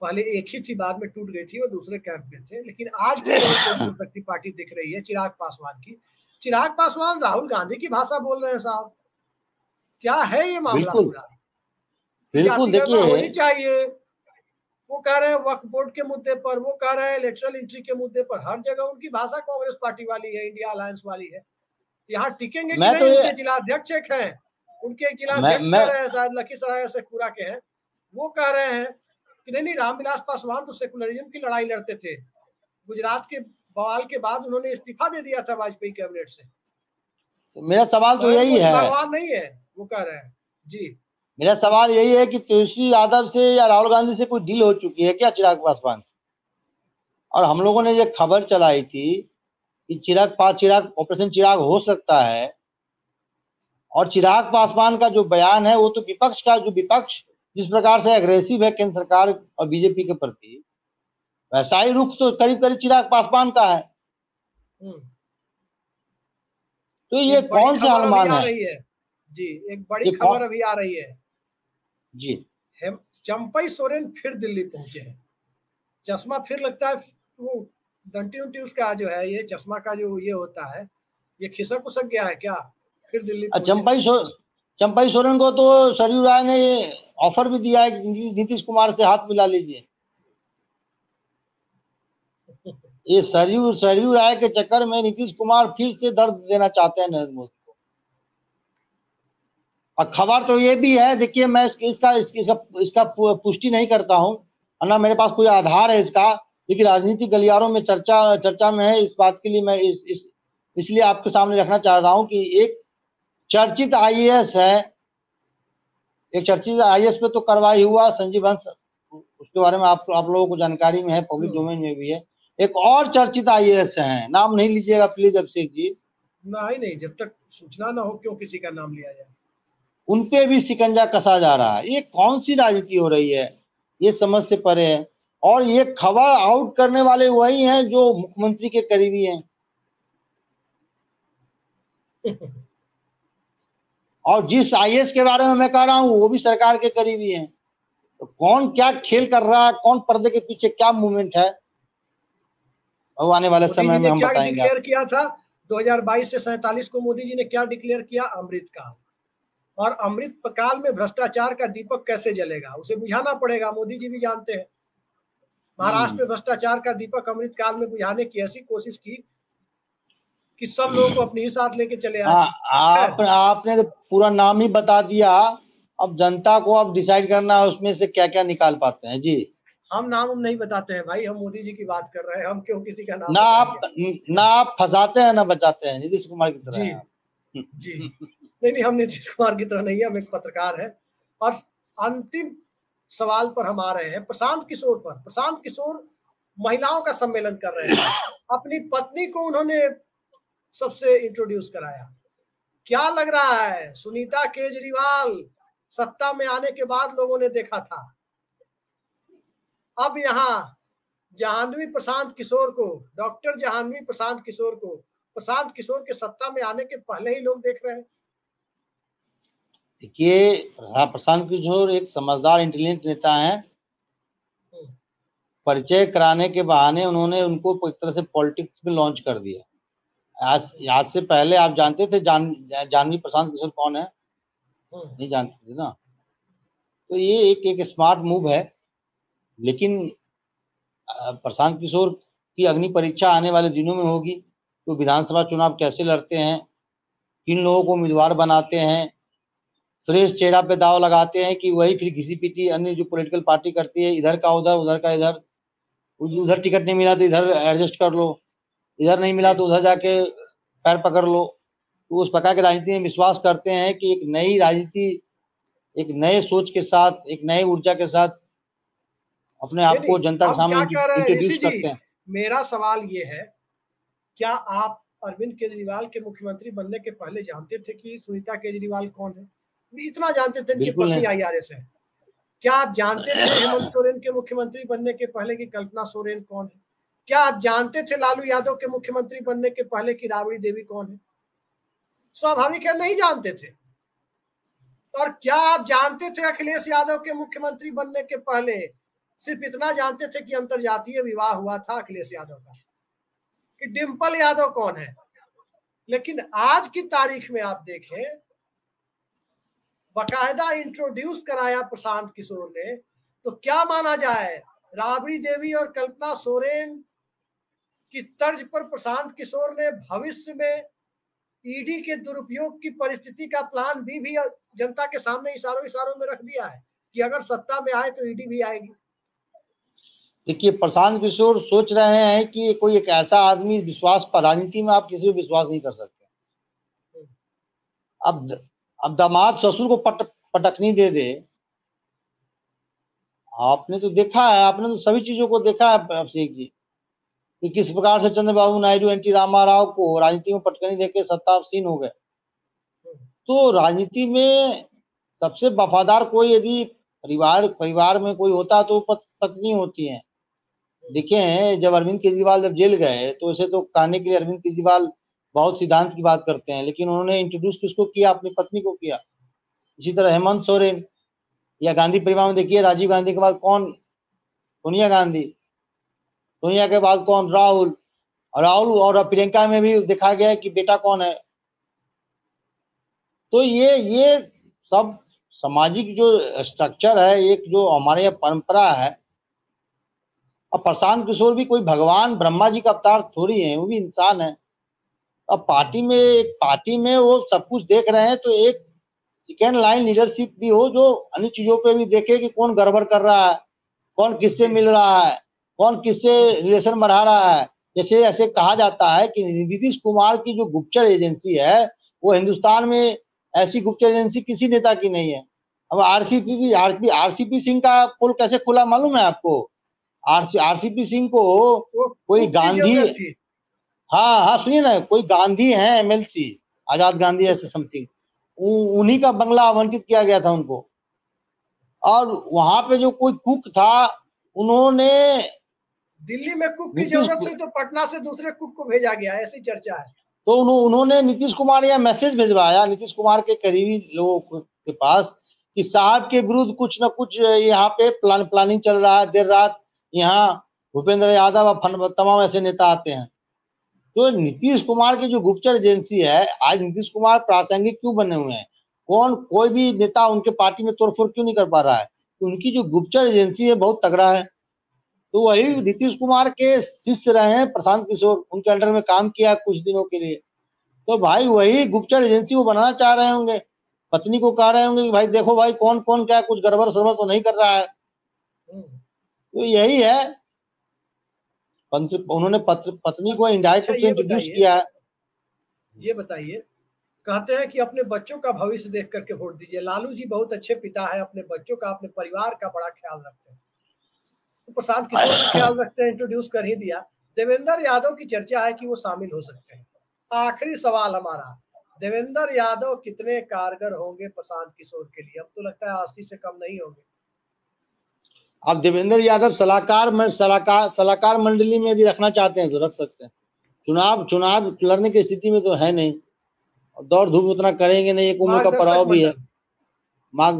पहले एक ही थी, बाद में टूट गई थी और दूसरे कैंप में थे, लेकिन आज की लोक जनशक्ति पार्टी दिख रही है चिराग पासवान की। चिराग पासवान राहुल गांधी की भाषा बोल रहे हैं साहब, क्या है ये मामला पूरा? बिल्कुल देखिए, होनी चाहिए। वो कह रहे हैं वक्फ बोर्ड के मुद्दे पर, वो कह रहे हैं इलेक्ट्रल एंट्री के मुद्दे पर, हर जगह उनकी भाषा कांग्रेस पार्टी वाली है, इंडिया अलायंस वाली है। यहाँ टिकेंगे कि नहीं? उनके जिलाध्यक्ष एक हैं, उनके एक जिलाध्यक्ष कह रहे हैं, शायद लखीसराय शेखपुरा के हैं, वो कह रहे हैं कि नहीं रामविलास पासवान तो सेकुलरिज्म की लड़ाई लड़ते थे, गुजरात के बवाल के बाद उन्होंने इस्तीफा दे दिया था वाजपेयी कैबिनेट से। तो मेरा सवाल तो यही है, भगवान नहीं है वो कह रहे हैं। जी, मेरा सवाल यही है कि तेजस्वी यादव से या राहुल गांधी से कोई डील हो चुकी है क्या चिराग पासवान? और हम लोगों ने ये खबर चलाई थी कि चिराग ऑपरेशन चिराग हो सकता है, और चिराग पासवान का जो बयान है वो तो विपक्ष जिस प्रकार से एग्रेसिव है केंद्र सरकार और बीजेपी के प्रति, वैसा ही रुख तो करीब करीब चिराग पासवान का है। तो ये कौन सा अनुमान है? जी, एक बड़ी खबर अभी आ रही है जी। चंपई सोरेन फिर दिल्ली पहुंचे हैं। चश्मा फिर लगता है वो डंटी उंटी उसका जो है, ये चश्मा का जो ये होता है, ये खिसक उसक गया है क्या? फिर दिल्ली चंपई सोरेन को तो सरयू राय ने ऑफर भी दिया है नीतीश कुमार से हाथ मिला लीजिए। ये सरयू राय के चक्कर में नीतीश कुमार फिर से दर्द देना चाहते हैं नरेंद्र मोदी को। और खबर तो ये भी है, देखिए मैं इसका पुष्टि नहीं करता हूँ, ना मेरे पास कोई आधार है इसका, लेकिन राजनीतिक गलियारों में चर्चा में है। इस बात के लिए मैं इसलिए आपके सामने रखना चाह रहा हूँ कि एक चर्चित आईएएस है, एक चर्चित आईएएस पे तो कार्रवाई हुआ, संजीव हंस, उसके बारे में आप लोगों को जानकारी में है, पब्लिक डोमेन में भी है। एक और चर्चित आईएएस है, नाम नहीं लीजिएगा प्लीज अभिषेक जी। नहीं, जब तक सूचना ना हो क्यों किसी का नाम लिया जाए। उनपे भी शिकंजा कसा जा रहा है। ये कौन सी राजनीति हो रही है, ये समझ से परे है। और ये खबर आउट करने वाले वही हैं जो मुख्यमंत्री के करीबी हैं। और जिस आईएएस के बारे में मैं कह रहा हूँ वो भी सरकार के करीबी हैं। तो कौन क्या खेल कर रहा है, कौन पर्दे के पीछे क्या मूवमेंट है, वो आने वाले समय में हम बताएंगे। डिक्लेयर किया था 2022 से 47 को मोदी जी ने क्या डिक्लेयर किया? अमृत काल। और अमृत काल में भ्रष्टाचार का दीपक कैसे जलेगा, उसे बुझाना पड़ेगा। मोदी जी भी जानते हैं, महाराष्ट्र में भ्रष्टाचार का दीपक अमृत काल में बुझाने की ऐसी कोशिश की कि सब लोगों को अपने ही साथ लेके चले आए। आपने तो पूरा नाम ही बता दिया, अब जनता को अब डिसाइड करना है उसमें से क्या क्या निकाल पाते हैं। जी, हम नाम नहीं बताते हैं भाई, हम मोदी जी की बात कर रहे हैं, हम क्यों किसी का नाम ना आप फंसाते हैं ना बचाते हैं, नीतीश कुमार की तरह। जी नहीं, हम नीतीश कुमार की तरह नहीं है, हम एक पत्रकार है। और अंतिम सवाल पर हम आ रहे हैं प्रशांत किशोर पर। प्रशांत किशोर महिलाओं का सम्मेलन कर रहे हैं, अपनी पत्नी को उन्होंने सबसे इंट्रोड्यूस कराया। क्या लग रहा है, सुनीता केजरीवाल सत्ता में आने के बाद लोगों ने देखा था, अब यहाँ जाह्नवी प्रशांत किशोर को, डॉक्टर जाह्नवी प्रशांत किशोर को, प्रशांत किशोर के सत्ता में आने के पहले ही लोग देख रहे हैं। देखिए, प्रशांत किशोर एक समझदार इंटेलिजेंट नेता हैं। परिचय कराने के बहाने उन्होंने उनको एक तरह से पॉलिटिक्स में लॉन्च कर दिया। आज से पहले आप जानते थे जाह्नवी प्रशांत किशोर कौन है? नहीं जानते थे ना। तो ये एक स्मार्ट मूव है। लेकिन प्रशांत किशोर की अग्नि परीक्षा आने वाले दिनों में होगी। तो विधानसभा चुनाव कैसे लड़ते हैं, किन लोगों को उम्मीदवार बनाते हैं, फ्रेश चेहरा पे दाव लगाते हैं कि वही फिर घिसी पीटी अन्य जो पॉलिटिकल पार्टी करती है, इधर का उधर उधर का इधर, उधर टिकट नहीं मिला तो इधर एडजस्ट कर लो, इधर नहीं मिला तो उधर जाके पैर पकड़ लो। तो उस प्रकार की राजनीति में विश्वास करते हैं कि एक नई राजनीति, एक नए सोच के साथ, एक नई ऊर्जा के साथ अपने आप को जनता के सामने इंट्रोड्यूस करते हैं। मेरा सवाल ये है, क्या आप अरविंद केजरीवाल के मुख्यमंत्री बनने के पहले जानते थे कि सुनीता केजरीवाल कौन है? इतना जानते थे कि पत्नी IRS है? क्या आप जानते थे हेमंत सोरेन के मुख्यमंत्री बनने के पहले की कल्पना सोरेन कौन है? क्या आप जानते थे लालू यादव के मुख्यमंत्री बनने के पहले की राबड़ी देवी कौन है? स्वाभाविक है नहीं जानते थे। और क्या आप जानते थे अखिलेश यादव के मुख्यमंत्री बनने के पहले? सिर्फ इतना जानते थे कि अंतरजातीय विवाह हुआ था अखिलेश यादव का, कि डिम्पल यादव कौन है। लेकिन आज की तारीख में आप देखें, बाकायदा इंट्रोड्यूस कराया प्रशांत किशोर ने, तो क्या माना जाए, राबड़ी देवी और कल्पना सोरेन की तर्ज पर प्रशांत किशोर ने भविष्य में ईडी के दुरुपयोग की परिस्थिति का प्लान भी जनता के सामने इशारों में रख दिया है कि अगर सत्ता में आए तो ईडी भी आएगी। देखिए, प्रशांत किशोर सोच रहे हैं कि कोई एक ऐसा आदमी, विश्वास पर, राजनीति में आप किसी पे विश्वास नहीं कर सकते। अब दामाद ससुर को पटकनी दे दे, आपने तो देखा है, आपने तो सभी चीजों को देखा है अभिषेक जी, कि किस प्रकार से चंद्रबाबू नायडू एनटी रामाराव को राजनीति में पटकनी देके सत्तासीन हो गए। तो राजनीति में सबसे वफादार कोई यदि परिवार में कोई होता तो पत्नी होती है। देखे, जब अरविंद केजरीवाल जब जेल गए तो ऐसे तो कहने के लिए अरविंद केजरीवाल बहुत सिद्धांत की बात करते हैं, लेकिन उन्होंने इंट्रोड्यूस किसको किया? अपनी पत्नी को किया। इसी तरह हेमंत सोरेन या गांधी परिवार में देखिए, राजीव गांधी के बाद कौन? सोनिया गांधी। सोनिया के बाद कौन? राहुल और प्रियंका में भी देखा गया है कि बेटा कौन है। तो ये सब सामाजिक जो स्ट्रक्चर है, एक जो हमारे यहाँ परंपरा है। अब प्रशांत किशोर भी कोई भगवान ब्रह्मा जी का अवतार थोड़ी है, वो भी इंसान है। अब पार्टी में वो सब कुछ देख रहे हैं, तो एक सेकेंड लाइन लीडरशिप भी हो जो अन्य चीजों पे भी देखे कि कौन गड़बड़ कर रहा है, कौन किससे मिल रहा है, कौन किससे रिलेशन बढ़ा रहा है। जैसे ऐसे कहा जाता है कि नीतीश कुमार की जो गुप्तचर एजेंसी है, वो हिंदुस्तान में ऐसी गुप्तचर एजेंसी किसी नेता की नहीं है। अब आरसीपी सिंह का पुल कैसे खुला मालूम है आपको? आरसीपी सिंह को कोई गांधी, हाँ सुनिए ना, कोई गांधी है MLC, आजाद गांधी ऐसे समथिंग, उन्हीं का बंगला आवंटित किया गया था उनको। और वहां पे जो कोई कुक था, उन्होंने, दिल्ली में कुक की जरूरत थी तो पटना से दूसरे कुक को भेजा गया, ऐसी चर्चा है। तो उन्होंने नीतीश कुमार या मैसेज भिजवाया नीतीश कुमार के करीबी लोगों के पास कि साहब के विरुद्ध कुछ न कुछ यहाँ पे प्लानिंग चल रहा है। देर रात यहाँ भूपेंद्र यादव और तमाम ऐसे नेता आते हैं। तो नीतीश कुमार की जो गुप्तचर एजेंसी है, आज नीतीश कुमार प्रासंगिक क्यों बने हुए हैं? कोई भी नेता उनके पार्टी में तोड़फोड़ क्यों नहीं कर पा रहा है? उनकी जो गुप्तचर एजेंसी है बहुत तगड़ा है। तो वही नीतीश कुमार के शिष्य रहे हैं प्रशांत किशोर, उनके अंडर में काम किया कुछ दिनों के लिए। तो भाई वही गुप्तचर एजेंसी वो बनाना चाह रहे होंगे, पत्नी को कह रहे होंगे कि भाई देखो भाई कौन कौन क्या कुछ गड़बड़ सड़बड़ तो नहीं कर रहा है। तो यही है, उन्होंने पत्नी को इंडायरेक्ट रूप से इंट्रोड्यूस किया है। ये बताइए, कहते हैं कि अपने बच्चों का भविष्य देख करके वोट दीजिए। लालू जी बहुत अच्छे पिता है, अपने बच्चों का, अपने परिवार का बड़ा ख्याल रखते हैं। तो प्रशांत किशोर भी ख्याल रखते हैं, इंट्रोड्यूस कर ही दिया। देवेंद्र यादव की चर्चा है कि वो शामिल हो सकते हैं। आखिरी सवाल हमारा, देवेंद्र यादव कितने कारगर होंगे प्रशांत किशोर के लिए? अब तो लगता है 80 से कम नहीं होंगे। अब देवेंद्र यादव सलाहकार मंडली में यदि रखना चाहते हैं तो रख सकते हैं। चुनाव लड़ने की स्थिति में तो है नहीं, दौड़ धूप उतना करेंगे नहीं, एक उम्र का पड़ाव भी है।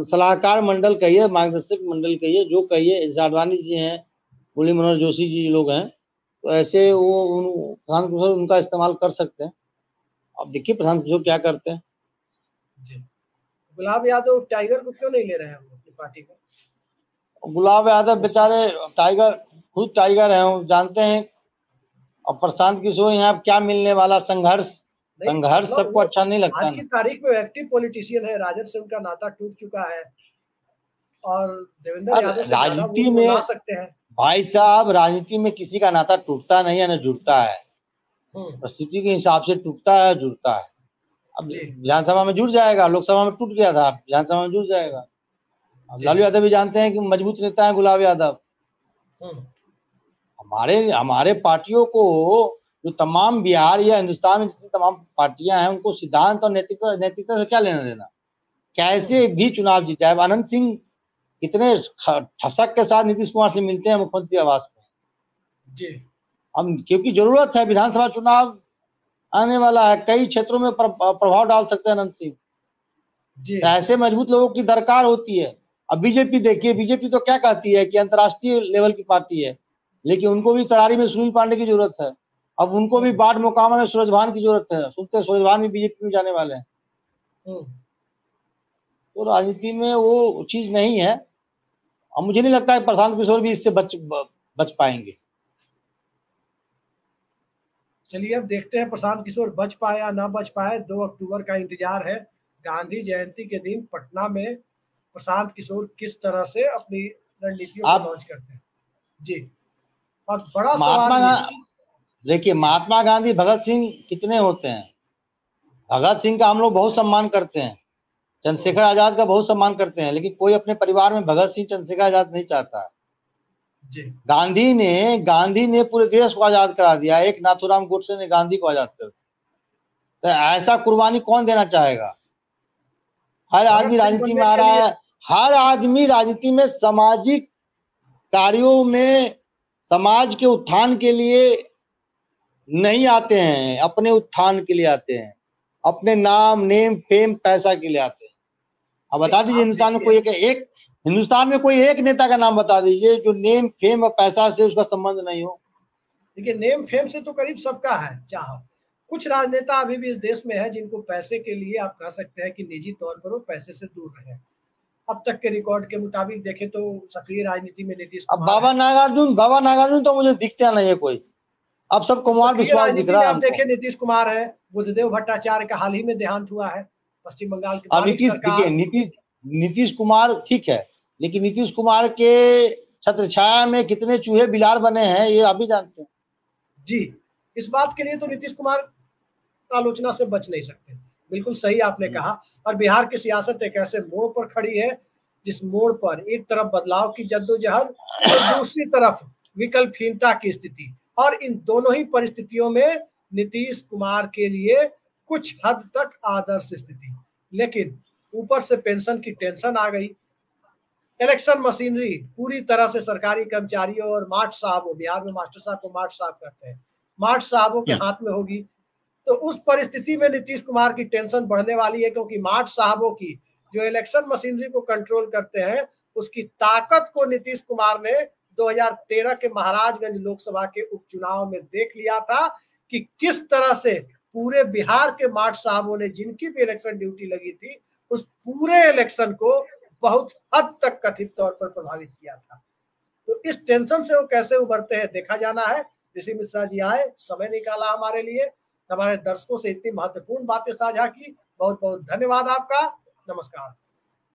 सलाहकार मंडल कहिए, मार्गदर्शक मंडल कहिए, जो कहिए, आडवाणी जी हैं, मुरली मनोहर जोशी जी लोग हैं, तो ऐसे वो प्रशांत किशोर उनका इस्तेमाल कर सकते हैं। अब देखिए प्रशांत किशोर क्या करते हैं। गुलाब यादव टाइगर को क्यों नहीं ले रहे हैं अपनी पार्टी में? गुलाब यादव बेचारे खुद टाइगर हैं, जानते हैं। और प्रशांत किशोर यहाँ क्या मिलने वाला? संघर्ष सबको अच्छा नहीं लगता। आज की तारीख में एक्टिव पॉलिटिशियन है, राजद से उनका नाता टूट चुका है और देवेंद्र यादव से राजनीति में ला सकते हैं। भाई साहब, राजनीति में किसी का नाता टूटता नहीं है, न जुड़ता है। हम्म, परिस्थिति के हिसाब से टूटता है, जुड़ता है। अब जी, विधानसभा में जुड़ जाएगा, लोकसभा में टूट गया था, विधानसभा में जुड़ जाएगा। अब जी, लालू यादव भी जानते हैं कि मजबूत नेता है गुलाब यादव। हम्म, हमारे हमारे पार्टियों को, जो तमाम बिहार या हिंदुस्तान में जितनी तमाम पार्टियां हैं, उनको सिद्धांत और नैतिकता से क्या लेना देना। कैसे भी चुनाव जीता है। आनंद सिंह कितने ठसक के साथ नीतीश कुमार से मिलते हैं मुख्यमंत्री आवास में। जी, अब क्योंकि जरूरत है, विधानसभा चुनाव आने वाला है, कई क्षेत्रों में प्रभाव डाल सकते हैं आनंद सिंह। जी, तो ऐसे मजबूत लोगों की दरकार होती है। अब बीजेपी देखिए, बीजेपी तो क्या कहती है कि अंतर्राष्ट्रीय लेवल की पार्टी है, लेकिन उनको भी तरारी में सुनील पांडे की जरूरत है। अब उनको भी हम्म, बाढ़ मोकामा में सूरजभान की जरूरत है। सुनते हैं सूरजभान भी बीजेपी में जाने वाले हैं। हम्म, तो राजनीति में वो चीज नहीं है। अब मुझे नहीं लगता है प्रशांत किशोर भी इससे बच पाएंगे। चलिए अब देखते हैं प्रशांत किशोर बच पाए या ना बच पाए। 2 अक्टूबर का इंतजार है। गांधी जयंती के दिन पटना में प्रशांत किशोर किस तरह से अपनी रणनीतियों को आप लॉन्च करते हैं। जी, और बड़ा महात्मा सवाल ये है। देखिए, जी, महात्मा गांधी, भगत सिंह कितने होते हैं। भगत सिंह का हम लोग बहुत सम्मान करते हैं, हम्म, चंद्रशेखर आजाद का बहुत सम्मान करते हैं, लेकिन कोई अपने परिवार में भगत सिंह, चंद्रशेखर आजाद नहीं चाहता है। जी, गांधी ने पूरे देश को आजाद करा दिया। एक नाथूराम गोडसे ने गांधी को आजाद कर दिया। तो ऐसा कुर्बानी कौन देना चाहेगा। हर भगत आदमी सिंह राजनीति में बनने आ के रहा लिए। है। हर आदमी राजनीति में सामाजिक कार्यों में, समाज के उत्थान के लिए नहीं आते हैं, अपने उत्थान के लिए आते हैं, अपने नाम, नेम, फेम, पैसा के लिए आते हैं। अब नहीं, बता दीजिए, आप देखिए। हिंदुस्तान में कोई एक नेता का नाम बता दीजिए जो नेम, फेम और पैसा से उसका संबंध नहीं हो। देखिए, नेम फेम से तो करीब सबका है चाह। कुछ राजनेता अभी भी इस देश में है जिनको पैसे के लिए आप कह सकते हैं कि निजी तौर पर वो पैसे से दूर रहे। अब तक के रिकॉर्ड के मुताबिक देखें तो सक्रिय राजनीति में नीतीश अब कुमार है। बाबा नागार्जुन तो मुझे दिखता नहीं है कोई। अब सब कुमार सक्रिय विश्वास दिख राजनीति में रहा है आप हमको। देखें नीतीश कुमार है। बुद्धदेव भट्टाचार्य का हाल ही में देहांत हुआ है। पश्चिम बंगाल की और मानिक नीतीश, देखिए, सरकार। नीतीश कुमार ठीक है, लेकिन नीतीश कुमार के छत्र छाया में कितने चूहे बिलार बने हैं, ये आप भी जानते हैं। जी, इस बात के लिए तो नीतीश कुमार आलोचना से बच नहीं सकते। बिल्कुल सही आपने कहा। और बिहार की सियासत एक ऐसे मोड़ पर खड़ी है जिस मोड़ पर एक तरफ बदलाव की जद्दोजहद तो दूसरी तरफ विकल्पहीनता की स्थिति। और इन दोनों ही परिस्थितियों में नीतीश कुमार के लिए कुछ हद तक आदर्श स्थिति। लेकिन ऊपर से पेंशन की टेंशन आ गई। इलेक्शन मशीनरी पूरी तरह से सरकारी कर्मचारियों और मार्ट साहबों, बिहार में मास्टर साहब को मार्ट साहब कहते हैं, मार्ट साहबों के हाथ में होगी। तो उस परिस्थिति में नीतीश कुमार की टेंशन बढ़ने वाली है, क्योंकि मार्ट साहबों की जो इलेक्शन मशीनरी को कंट्रोल करते हैं, उसकी ताकत को नीतीश कुमार ने 2013 के महाराजगंज लोकसभा के उपचुनाव में देख लिया था कि किस तरह से पूरे बिहार के मार्ट साहबों ने, जिनकी भी इलेक्शन ड्यूटी लगी थी, उस पूरे इलेक्शन को बहुत हद तक कथित तौर पर प्रभावित किया था। तो इस टेंशन से वो कैसे उभरते हैं देखा जाना है। ऋषि मिश्रा जी आए, समय निकाला हमारे लिए, हमारे दर्शकों से इतनी महत्वपूर्ण बातें साझा की। बहुत बहुत धन्यवाद आपका। नमस्कार।